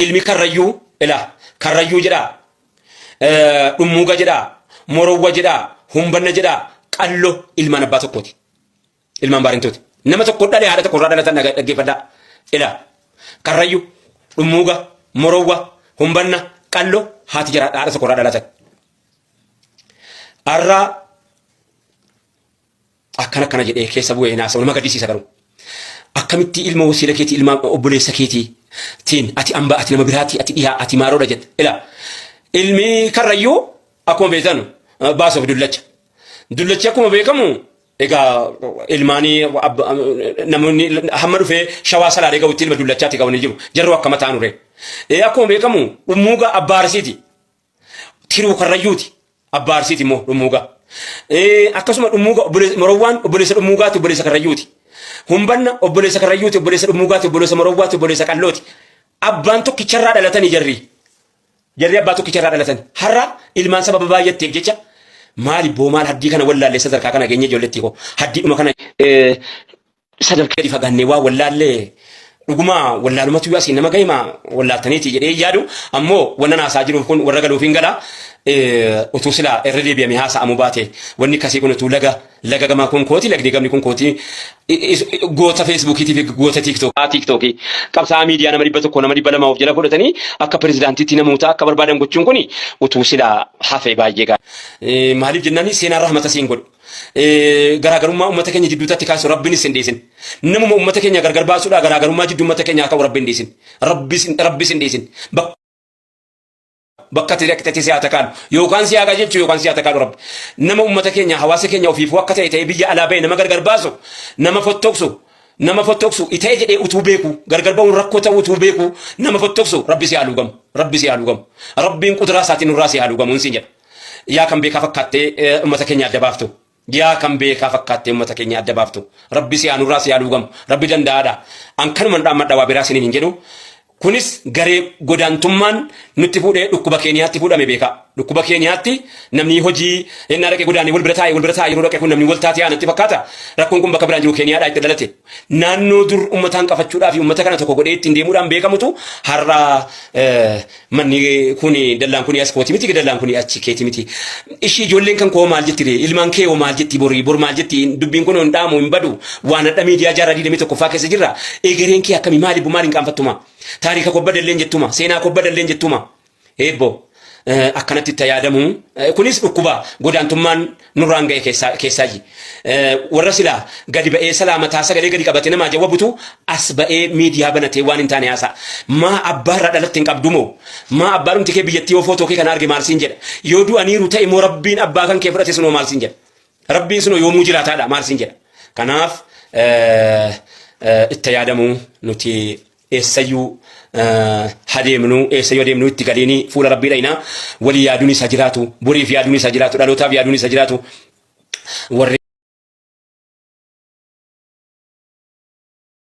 ilmi karrayyuu ila karrayyuu jedha dhummuuga jedha morowwa jedha humbanna jedha qallo ilmaan abbaa tokkooti ilmaan baarintooti nama tokko dhalee haadha tokko irraa dhalatan dhaggeeffadhaa ila karrayyuu dhummuuga morowwa humbanna qallo haati jira haadha tokko irraa dhalatan arraa akkana jedhee keessa bu'ee naasa'u nama gaddisiisa garuu akkamitti ilma wasiila keetii ilma obboleessa keetii tiin ati amba ati nama biraati ati dhiyaa ati maaroodha jedhe ila ilmi karrayyuu akkuma beektan baasuuf dullacha akkuma beekamu egaa ilmaanii namoonni hamma dhufee shawaa salaadee ga'utti ilma dullachaatti ga'anii jiru jarroo akkama ta'anure akkuma beekamu dhummuuga abbaarsiiti tiruu karrayyuuti abbaarsiiti immoo dhummuuga akkasuma dhummuuga morowwaan obboleessa dhummuugaati obboleessa karrayyuuti humbanna obboleessa karrayyuuti obboleessa dhummuugaati obboleessa morowwaati obboleessa qallooti abbaan tokkicharraa dhalatanii jarri abbaa tokkicharraa dhalatan har'a ilmaan sababa baay'atteef jecha maali boomaal haddii kana wallaallee sadarkaa kana geenye ijoolletti ko haddiidhuma kana sadarkaa ifa gannee waa wallaallee dhuguma wallaalumatu yaasi nama gayma wallaaltaniiti jedhee yaadu ammoo wanna naasaa jiruuf kun warra galuuf hin gala utuu sila irra deebi'ame haasa'amu baate wanni kasii kun utuu laga gamaa kun kooti lagdee gamni kun kooti goota feesbuukiitii fi goota tiiktookii qabsaa miidiyaa nama 100 nama 200 of jala godhatanii akka pirezidaantiitti namoota akka barbaadan gochuun kun utuu sila hafee baay'ee gaa maaliif jennaan seenaan rahmata siin godhu garaagarummaa ummata keenya jidduutti kaasu rabbinis hin dhiisin namuma ummata keenya gargar baasuudha garaagarummaa jidduu ummata keenya akka rabbi hin dhiisin rabbis hin dhiisin bakka tiraaktati siyaata kan yookaan siyaaka jechu yookaan siyaata kan rabbi nama ummata keenya hawaasa keenya ofiif akka ta'e biyya alaa ba'e nama gargar baasu nama fottoksu itee jedhee utuu beeku gargar ba'uun rakkoo ta'uu utuu beeku nama fottoksu rabbi si haaluu gamu rabbiin quduraa isaatiin nurraa si haaluu gamuun siin jedha yaa kan beekaa fakkaattee ummata keenya adda baaftu yaa kan beekaa fakkaattee ummata keenya adda baaftu rabbi si nurraa si haaluu gamu rabbi danda'aadha an kanuman dhaammadha waa biraa siniin hin jedhu kunis garee godaantummaan nutti fuudhee dhukkuba keenyaatti fuudhame beeka dhukkuba keenyaatti namni hojii ennaa dhaqee godaanee wal bira taa'e yeroo dhaqee kun namni wal taatee aanatti fakkaata rakkoon kun bakka biraan jiru keenyaadhaa itti dhalate naannoo dur ummataan qafachuudhaa fi ummata kana tokko godhee ittiin deemuudhaan beekamutu har'a manni kun dallaan kun as kooti miti dallaan kun achi keeti miti ishii ijoolleen kan koo maal jetti ilmaan kee maal jetti bor maal jetti dubbiin kun hin dhaamu hin badu waan hadha miidiyaa jaarraa 21 keessa jirra egereen kee akkamii maaliin qaanfattuma taarika kobba dalleen jettuma seenaa kobba dalleen jettuma heebbo akkanatti itti yaadamu kunis dhukkuba godaantummaan nurraan ga'e keessaaji warra silaa gadi ba'ee salaamataa sagalee gadi qabate namaa jawwabutu as ba'ee miidiyaa banatee waan hin taane haasa maa abbaarraa dhalatte hin qabdumoo maa abbaa dhumti kee biyyattii yoo footoo kee kana arge maal siin jedha yoo du'aniiru ta'e moo rabbiin abbaa kan kee fudhate sunoo maal siin jedha rabbiin sunoo yoomuu jiraataadha maal siin jedha kanaaf itti yaadamu nuti eessayyuu adeemnu itti galeeni fuula rabbii dhayna walii yaaduun isa jiraatu boriif yaaduun isa jiraatu dhalootaaf yaaduun isa jiraatu warri